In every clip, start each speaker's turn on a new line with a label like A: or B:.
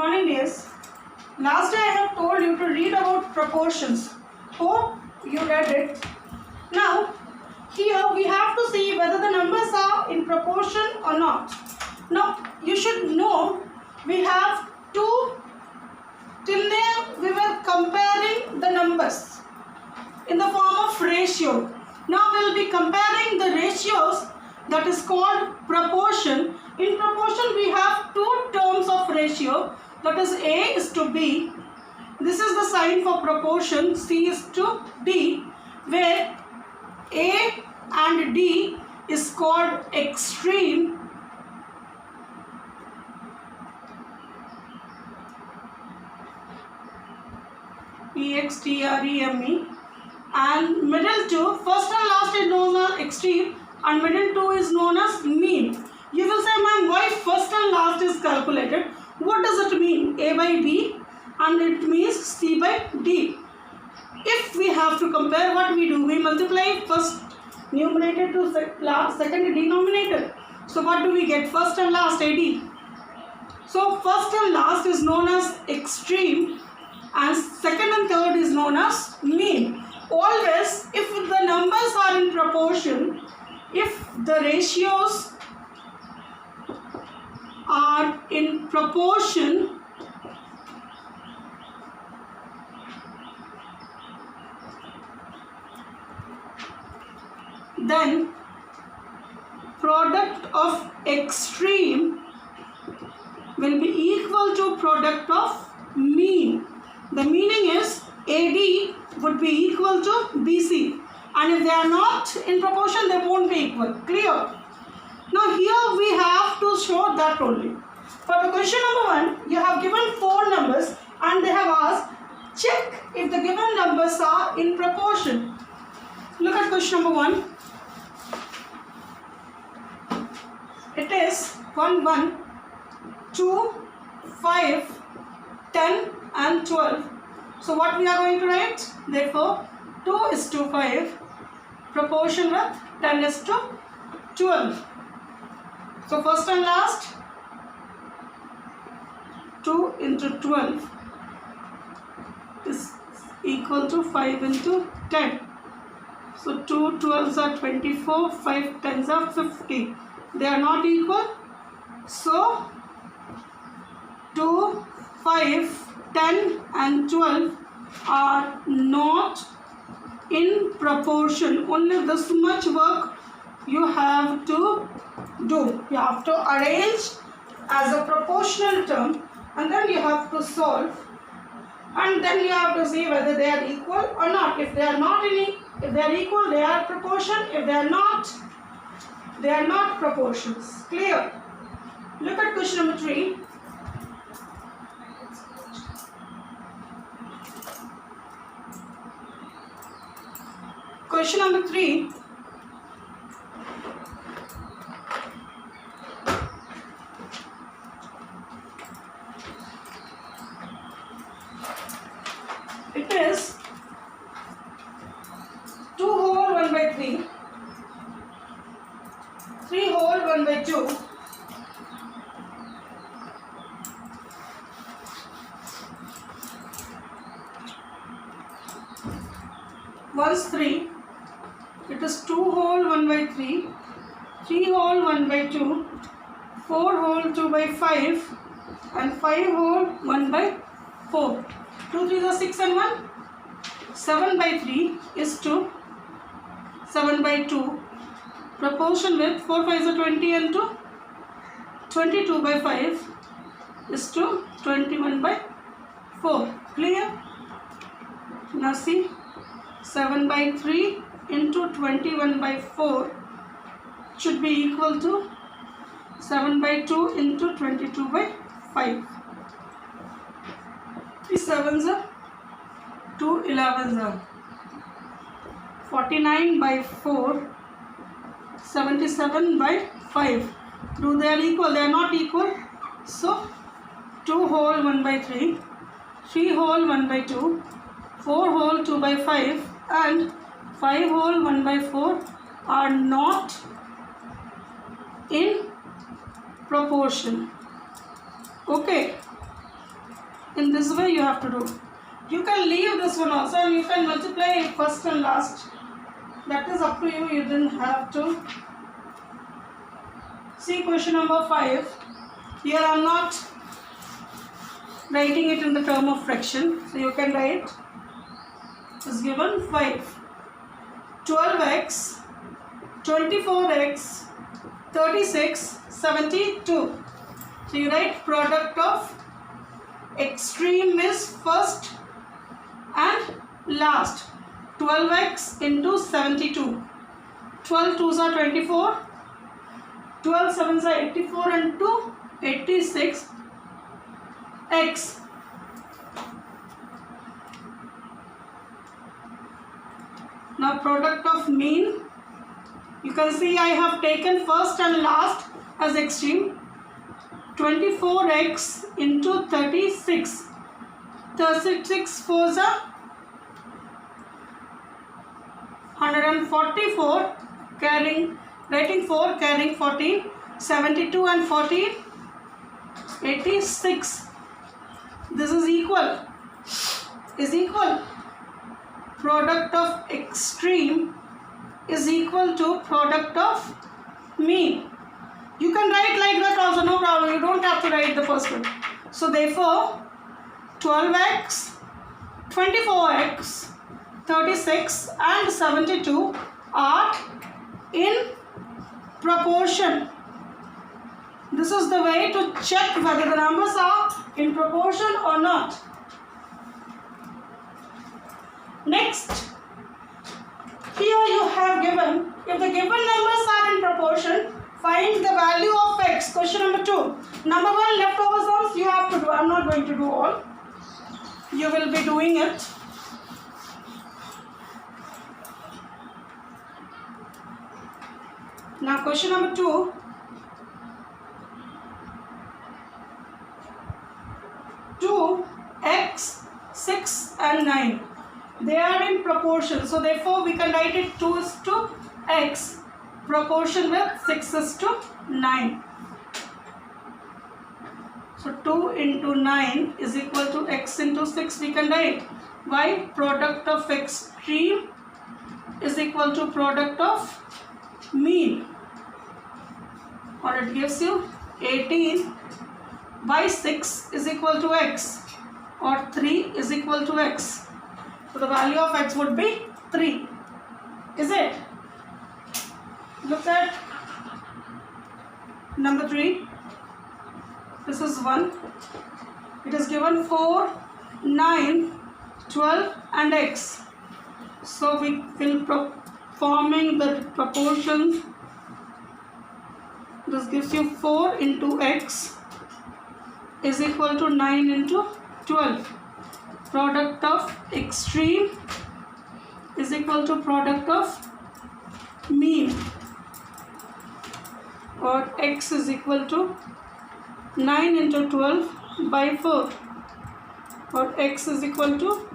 A: morning, dears. Last day I have told you to read about proportions. Hope you read it. Now, here we have to see whether the numbers are in proportion or not. Now, you should know we have two. Till now we were comparing the numbers in the form of ratio. Now we will be comparing the ratios, that is called proportion. In proportion we have two terms of ratio, that is A is to B. This is the sign for proportion, C is to D, where A and D is called extreme EXTREME, and middle two, first and last is known as extreme and middle two is known as mean. You will say, ma'am, why first and last is calculated? What does it mean? A by B and it means C by D. If we have to compare, what we do? We multiply first numerator to second denominator. So what do we get? First and last, AD. So first and last is known as extreme and second and third is known as mean. Always, if the numbers are in proportion, if the ratios are in proportion, then product of extreme will be equal to product of mean. The meaning is AD would be equal to BC, and if they are not in proportion, they won't be equal. Clear? Now here we have to show that only. For the question number 1, you have given 4 numbers and they have asked, check if the given numbers are in proportion. Look at question number 1. It is 1, 1, 2, 5, 10 and 12. So what we are going to write? Therefore, 2 is to 5, proportion with 10 is to 12. So first and last, 2 into 12 is equal to 5 into 10. So 2 12s are 24, 5 10s are 50. They are not equal. So 2, 5, 10 and 12 are not in proportion. Only this much work you have to do. You have to arrange as a proportional term and then you have to solve, and then you have to see whether they are equal or not. If they are not if they are equal, they are proportion. If they are not, they are not proportions. Clear? Look at question number 3. Question number 3. It is 2 whole 1 by 3, 3 whole 1 by 2, 1 is 3. It is 2 whole 1 by 3, 3 whole 1 by 2, 4 whole 2 by 5 and 5 whole 1 by 4. 2 3s are 6 and 1. 7 by 3 is to 7 by 2. Proportion with 4 5s are 20 and 2. 22 by 5 is to 21 by 4. Clear? Now see, 7 by 3 into 21 by 4 should be equal to 7 by 2 into 22 by 5. 3 7s are 2 11s are 49 by 4, 77 by 5. Do they are equal? They are not equal. So 2 whole 1 by 3, 3 whole 1 by 2, 4 whole 2 by 5 and 5 whole 1 by 4 are not in proportion. Okay. In this way you have to do. You can leave this one also and you can multiply first and last. That is up to you. You didn't have to. See question number 5. Here I am not writing it in the term of fraction. So you can write is given 5. 12x, 24x, 36, 72. So you write product of extreme is first and last. 12x into 72. 12 2s are 24. 12 7s are 84 and 2 86 x. Now product of mean, you can see I have taken first and last as extreme. 24x into 36. 36 4s are 144, carrying, writing 4, carrying 14, 72 and 14, 86. This is equal. Product of extreme is equal to product of mean. You can write like that also, no problem. You don't have to write the first one. So therefore, 12x, 24x, 36 and 72 are in proportion. This is the way to check whether the numbers are in proportion or not. Next, here you have given, if the given numbers are in proportion, find the value of x. Question number 2. Number 1, leftover sums you have to do. I am not going to do all. You will be doing it. Now question number 2. X, 6 and 9. They are in proportion. So therefore we can write it 2 is to x. Proportion with 6 is to 9. So 2 into 9 is equal to x into 6 we can write. Why? Product of extreme is equal to product of mean. Or it gives you 18 by 6 is equal to x. Or 3 is equal to x. So the value of x would be 3. Is it? Look at number 3. This is 1. It is given 4, 9, 12 and x. So we will forming the proportions. This gives you 4 into x is equal to 9 into 12. Product of extreme is equal to product of mean. Or x is equal to 9 into 12 by 4. Or x is equal to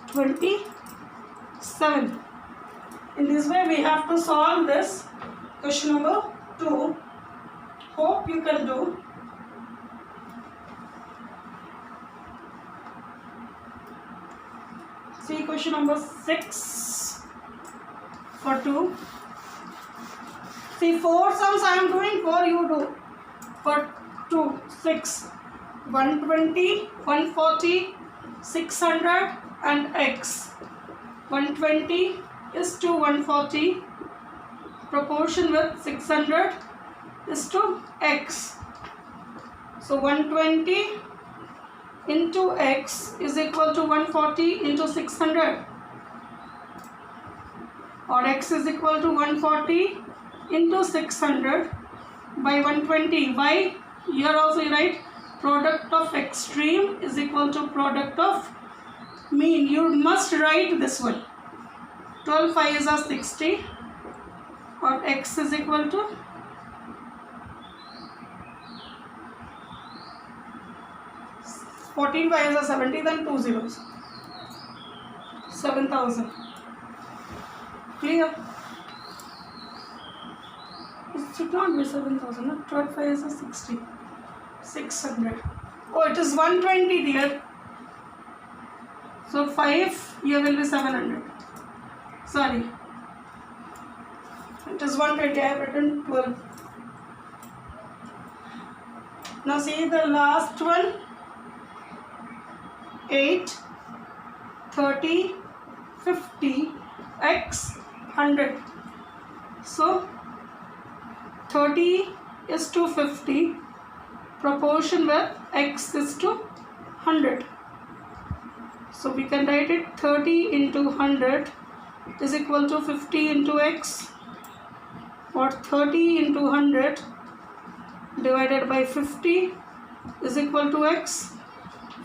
A: 27. In this way we have to solve this question number 2. Hope you can do. See question number 6 for 2. See 4 sums I am doing, 4 you do. For 2, 6, 120, 140, 600 and x. 120 is to 140. Proportion with 600 is to x. So 120 into x is equal to 140 into 600. Or x is equal to 140 into 600 by 120. Why? Here also you write product of extreme is equal to product of mean. You must write this one. 12 5s are 60. Or x is equal to 14 5s are 70, then 2 zeros. 7,000. Clear? It should not be 7,000. 12 5s are 60. 600. Oh, it is 120 there. So 5 here will be 700. Sorry. It is 120. I have written 12. Now see the last one. 8, 30, 50, x 100. So 30 is to 50. Proportion with x is to 100. So we can write it 30 into 100 is equal to 50 into x, or 30 into 100 divided by 50 is equal to x.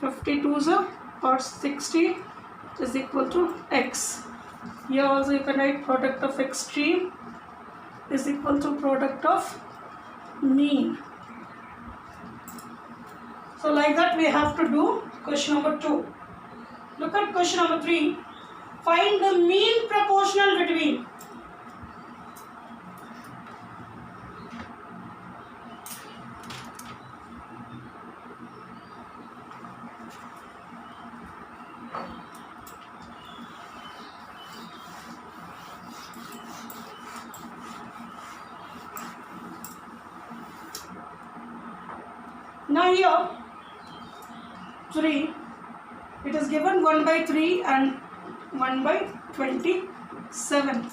A: 52 or 60 is equal to x. Here also you can write product of extreme is equal to product of mean. So like that we have to do question number 2. Look at question number 3. Find the mean proportional between. Now here 3, it is given 1 by 3 and 1 by 27.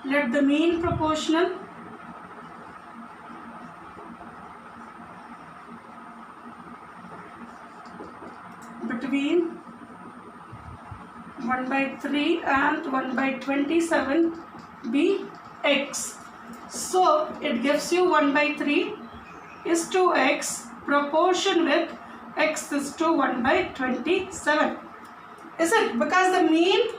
A: Let the mean proportional between 1 by 3 and 1 by 27 be x. So it gives you 1 by 3 is to x, proportion with x is to 1 by 27. Is it? Because the mean,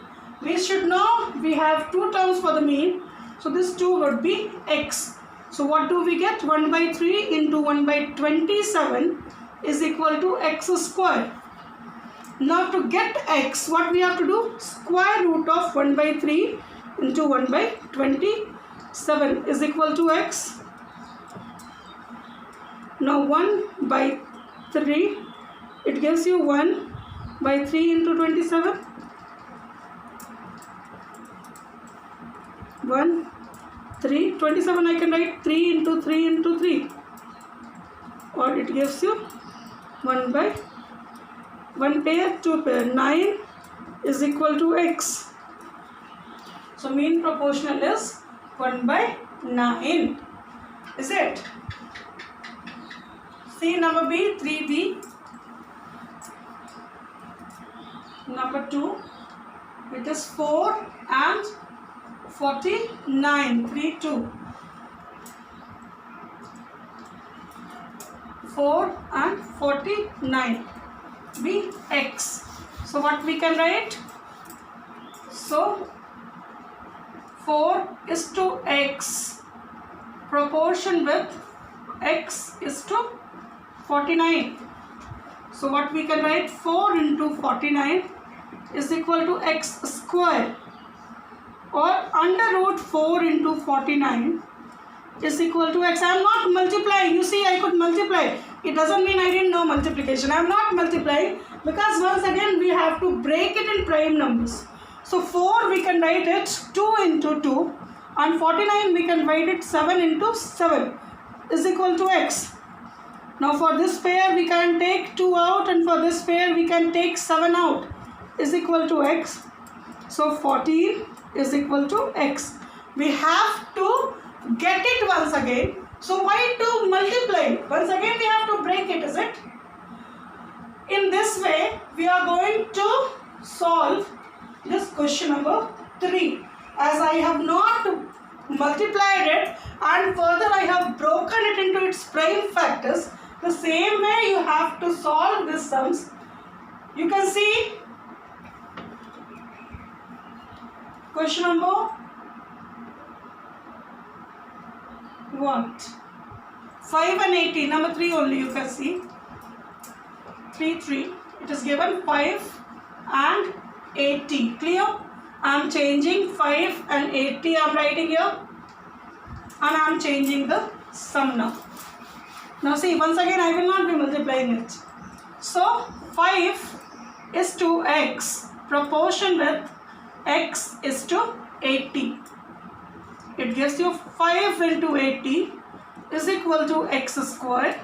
A: we should know we have two terms for the mean. So this 2 would be x. So what do we get? 1 by 3 into 1 by 27 is equal to x square. Now to get x, what we have to do? Square root of 1 by 3 into 1 by 27 is equal to x. Now 1 by 3, it gives you 1 by 3 into 27. 1, 3, 27 I can write 3 into 3 into 3. Or it gives you 1 by 1 pair, 2 pair. 9 is equal to x. So mean proportional is 1 by 9. Is it? See number B, 3B. Number 2, it is 4 and 49. 3, 2. 4 and 49 be x. So what we can write? So 4 is to x, proportion with x is to 49. So what we can write? 4 into 49 is equal to x square, or under root 4 into 49 is equal to x. I am not multiplying. You see, I could multiply. It doesn't mean I didn't know multiplication. I am not multiplying because once again we have to break it in prime numbers. So 4 we can write it 2 into 2, and 49 we can write it 7 into 7 is equal to x. Now for this pair we can take 2 out, and for this pair we can take 7 out is equal to x. So 14 is equal to x. We have to get it once again. So why to multiply? Once again we have to break it, is it? In this way we are going to solve this question number 3. As I have not multiplied it and further I have broken it into its prime factors, the same way you have to solve these sums. You can see question number what? 5 and 80. Number 3 only you can see. 3, 3. It is given 5 and 80. Clear? I am changing 5 and 80. I am writing here. And I am changing the sum now. Now see, once again I will not be multiplying it. So 5 is to x, proportion with x is to 80. It gives you 5 into 80 is equal to x square,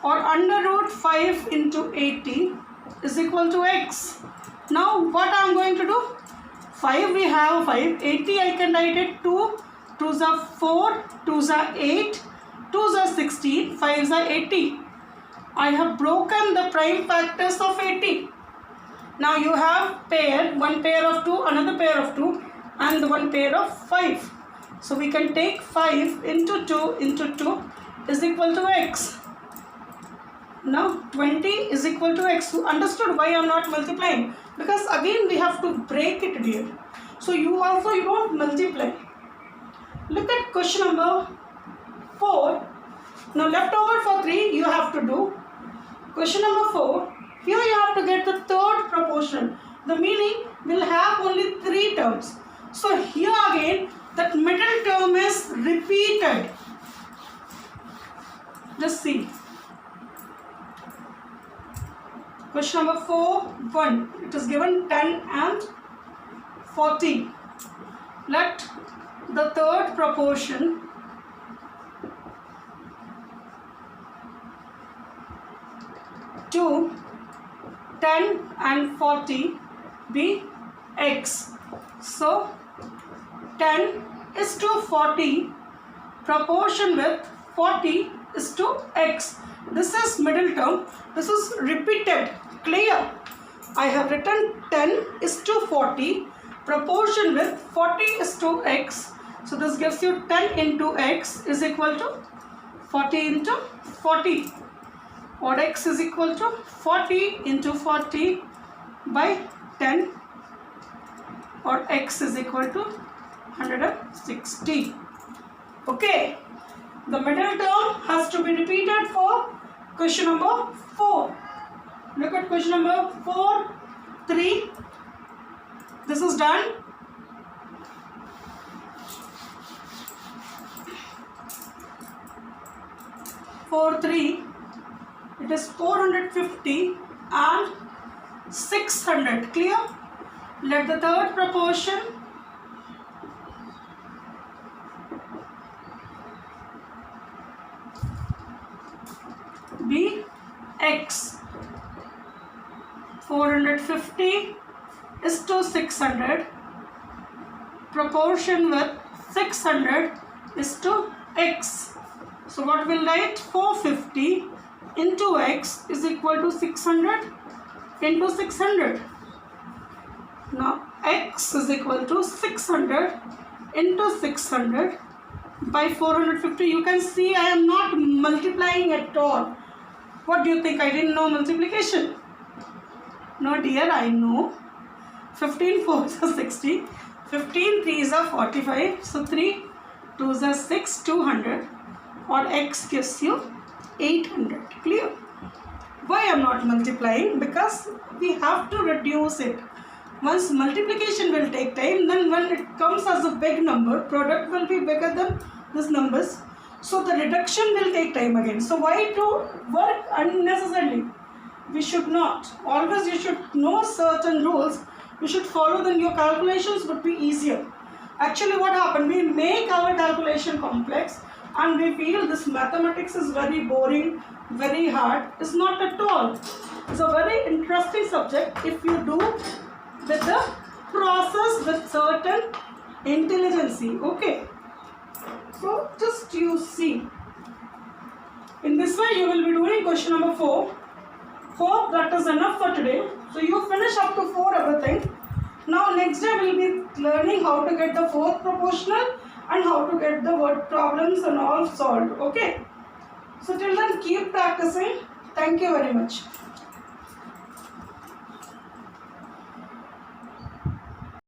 A: or under root 5 into 80 is equal to x. Now what I am going to do? 5 we have 5, 80 I can write it 2, 2s are 4, 2s are 8, 2s are 16, 5s are 80. I have broken the prime factors of 80. Now you have pair, one pair of 2, another pair of 2 and one pair of 5. So we can take 5 into 2 into 2 is equal to x. Now 20 is equal to x. You understood why I am not multiplying? Because again we have to break it here. So you don't multiply. Look at question number 4. Now left over for 3 you have to do. Question number 4. Here you have to get the third proportion. The meaning will have only 3 terms. So here again that middle term is repeated. Just see. Question number 4, 1. It is given 10 and 40. Let the third proportion to 10 and 40 be x. So 10 is to 40, proportion with 40 is to x. This is middle term. This is repeated. Clear? I have written 10 is to 40, proportion with 40 is to x. So this gives you 10 into x is equal to 40 into 40. Or x is equal to 40 into 40 by 10, or x is equal to 160. Okay, the middle term has to be repeated for question number 4. Look at question number 4, 3. This is done. For 3, it is 450 and 600. Clear? Let the third proportion be x. 450 is to 600, proportion with 600 is to x. So what we'll write? 450 into x is equal to 600 into 600. Now x is equal to 600 into 600 by 450. You can see I am not multiplying at all. What do you think? I didn't know multiplication? No dear, I know. 15 4s are 60, 15 3s are 45, so 3 2s are 6, 200, or x gives you 800. Clear? Why I am not multiplying? Because we have to reduce it. Once multiplication will take time, then when it comes as a big number, product will be bigger than these numbers. So the reduction will take time again. So why to work unnecessarily? We should not. Always you should know certain rules. You should follow them. Your calculations would be easier. Actually what happened? We make our calculation complex and we feel this mathematics is very boring, very hard. It's not at all. It's a very interesting subject if you do with the process with certain intelligence. Okay. So just you see. In this way you will be doing question number 4. Hope that is enough for today. So you finish up to 4 everything. Now next day we will be learning how to get the fourth proportional and how to get the word problems and all solved. Okay. So till then keep practicing. Thank you very much.